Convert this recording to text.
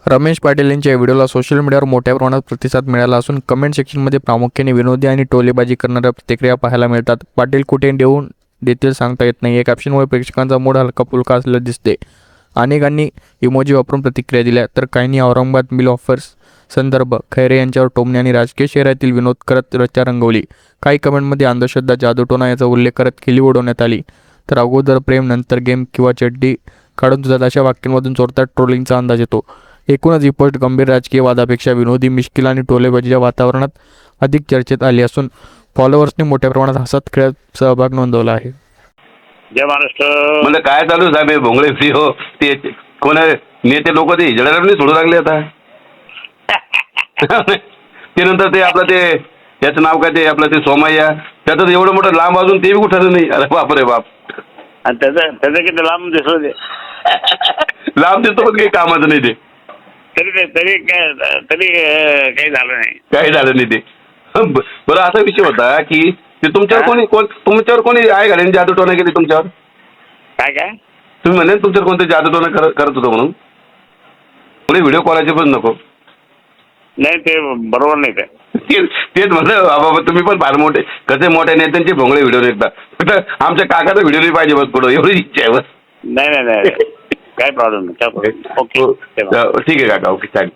रमेश पाटील यांच्या या व्हिडिओला सोशल मीडियावर मोठ्या प्रमाणात प्रतिसाद मिळाला असून कमेंट सेक्शनमध्ये प्रामुख्याने विनोदी आणि टोलेबाजी करणाऱ्या प्रतिक्रिया पाहायला मिळतात. पाटील कुठे देऊन देतील सांगता येत नाही. या कॅप्शनमुळे प्रेक्षकांचा मूड हलका फुलका असलेला दिसते. अनेकांनी इमोजी वापरून प्रतिक्रिया दिल्या तर काहींनी औरंगाबाद मिल ऑफर्स संदर्भ खैरे यांच्यावर टोमणे आणि राजकीय चेहऱ्यातील विनोद करत रचा रंगवली. काही कमेंटमध्ये अंधश्रद्धा जादूटोना याचा उल्लेख करत खिल्ली उडवण्यात आली. तर अगोदर प्रेम नंतर गेम किंवा चड्डी काढून तुझ्या अशा वाक्यांमधून जोरदार ट्रोलिंगचा अंदाज येतो. एकूणच ही पोस्ट गंभीर राजकीय वादापेक्षा विनोदी मिश्किल आणि टोलेबाजीच्या वातावरणात अधिक चर्चेत आली असून फॉलोअर्सनी मोठ्या प्रमाणात हसत खेळत सहभाग नोंदवला आहे. जय महाराष्ट्र. म्हणजे काय चालू साहेब हे भोंगळे फ्री हो ते कोण नेते लोक ते जळायला सोडू लागले आता. ते नंतर ते आपलं ते त्याचं नाव काय ते आपलं ते सोमय्या त्याचं एवढं मोठं लांब अजून ते बी कुठं नाही. अरे बाप रे बाप. आणि त्याचं किती लांब दिसलं ते. लांब दिसतो पण काही कामाचं नाही ते. तरी काही झालं नाही. काही झालं नाही ते. बरं असा विषय होता की ते तुमच्यावर कोणी आहे घालीन जादूटोना केली तुमच्यावर. काय काय तुम्ही म्हणे तुमच्यावर कोणते जादूटोना करत होतो म्हणून कोणी व्हिडिओ कॉलाचे पण नको. नाही ते बरोबर नाही. तेच म्हणलं बाबा तुम्ही पण फार मोठे कसे मोठ्या नेत्यांचे भोंगळे व्हिडिओ निघतात. फक्त आमच्या काकाचा व्हिडिओ नाही पाहिजे बस पुढं एवढी इच्छा आहे बस. नाही काय प्रॉब्लेम नाही. ओके ठीक आहे काका. ओके चालेल.